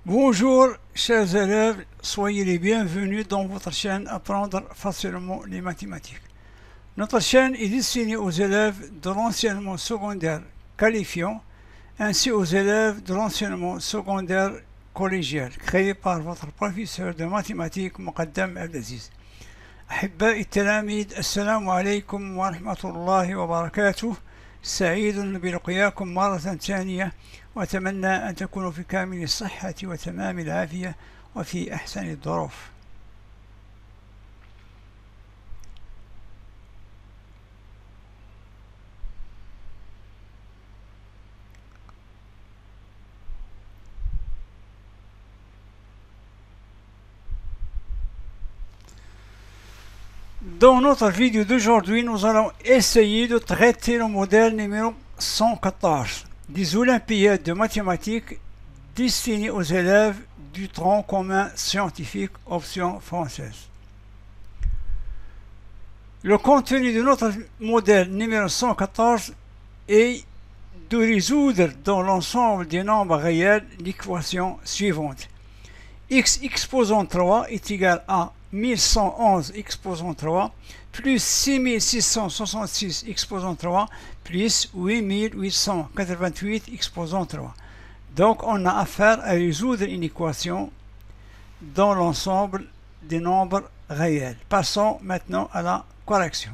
Bonjour chers élèves, soyez les bienvenus dans votre chaîne Apprendre facilement les mathématiques. Notre chaîne est destinée aux élèves de l'enseignement secondaire qualifiant ainsi aux élèves de l'enseignement secondaire collégial créé par votre professeur de mathématiques مقدم Abdelaziz. أحبائي التلاميذ السلام عليكم ورحمة الله وبركاته. سعيد بلقياكم مرة ثانية وأتمنى أن تكونوا في كامل الصحة وتمام العافية وفي أحسن الظروف. Dans notre vidéo d'aujourd'hui, nous allons essayer de traiter le modèle numéro 114 des Olympiades de mathématiques destinées aux élèves du tronc commun scientifique option française. Le contenu de notre modèle numéro 114 est de résoudre dans l'ensemble des nombres réels l'équation suivante. X exposant 3 est égal à 1111 exposant 3 plus 6666 exposant 3 plus 8888 exposant 3. Donc on a affaire à résoudre une équation dans l'ensemble des nombres réels. Passons maintenant à la correction.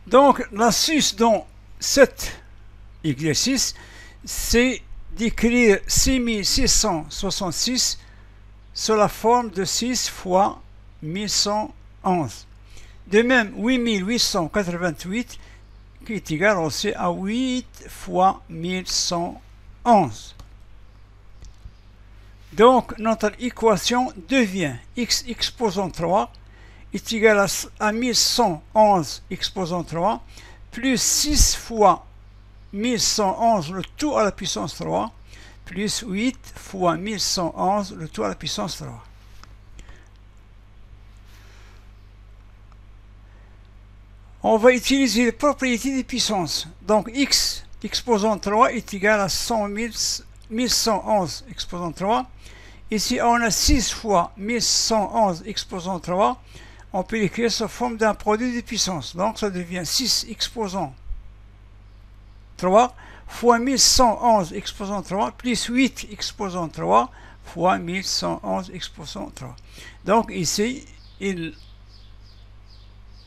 Donc, l'astuce dans cet exercice, c'est d'écrire 6666 sous la forme de 6 fois 1111. De même, 8888 qui est égal aussi à 8 fois 1111. Donc, notre équation devient x exposant 3 est égal à 1111 exposant 3 plus 6 fois 1111 le tout à la puissance 3 plus 8 fois 1111 le tout à la puissance 3. On va utiliser les propriétés des puissances. Donc x exposant 3 est égal à 1111 exposant 3. Ici on a 6 fois 1111 exposant 3. On peut l'écrire sous forme d'un produit de puissance. Donc ça devient 6 exposant 3 fois 1111 exposant 3 plus 8 exposant 3 fois 1111 exposant 3. Donc ici, il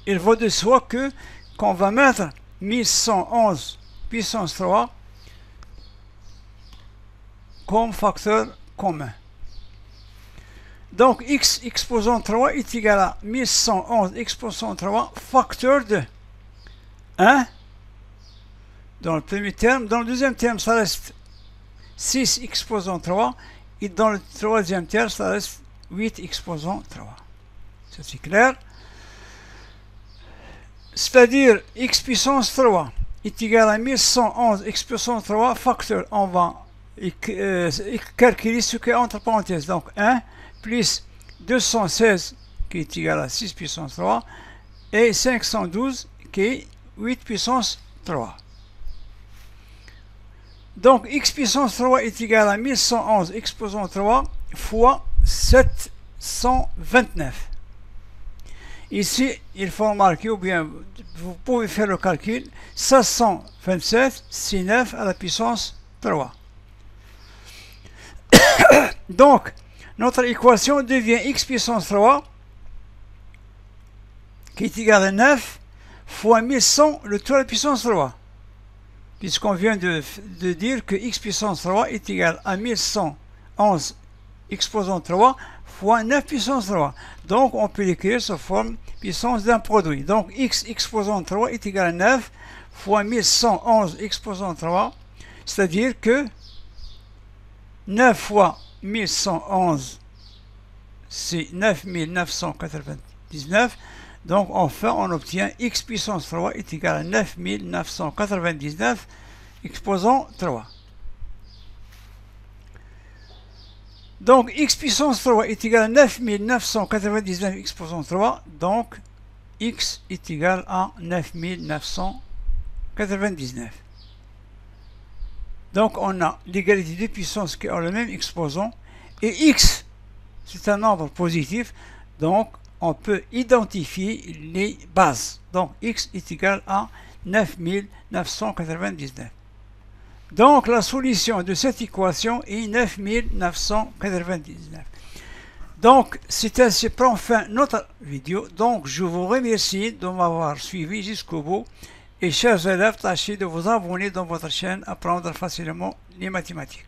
va de soi que qu'on va mettre 1111 puissance 3 comme facteur commun. Donc x exposant 3 est égal à 1111 exposant 3 facteur de 1 dans le premier terme. Dans le deuxième terme, ça reste 6 exposant 3 et dans le troisième terme, ça reste 8 exposant 3. Ça c'est clair. C'est-à-dire x puissance 3 est égal à 1111 exposant 3 facteur. On va calculer ce qui est entre parenthèses. Donc 1 plus 216 qui est égal à 6 puissance 3 et 512 qui est 8 puissance 3. Donc x puissance 3 est égal à 1111 exposant 3 fois 729. Ici, il faut remarquer, ou bien vous pouvez faire le calcul, 727, c'est 9 à la puissance 3. Donc, notre équation devient x puissance 3 qui est égal à 9 fois 1100 le tout à la puissance 3. Puisqu'on vient de dire que x puissance 3 est égal à 1111 exposant 3 fois 9 puissance 3. Donc on peut l'écrire sous forme puissance d'un produit. Donc x exposant 3 est égal à 9 fois 1111 exposant 3. C'est-à-dire que 9 fois 1111, c'est 9999. Donc enfin, on obtient x puissance 3 est égal à 9999 exposant 3. Donc x puissance 3 est égal à 9999 x puissance 3. Donc x est égal à 9999. Donc on a l'égalité des puissances qui ont le même exposant. Et x, c'est un nombre positif. Donc on peut identifier les bases. Donc x est égal à 9999. Donc la solution de cette équation est 9999. Donc c'est ainsi prend fin notre vidéo. Donc je vous remercie de m'avoir suivi jusqu'au bout. Et chers élèves, tâchez de vous abonner dans votre chaîne Apprendre facilement les mathématiques.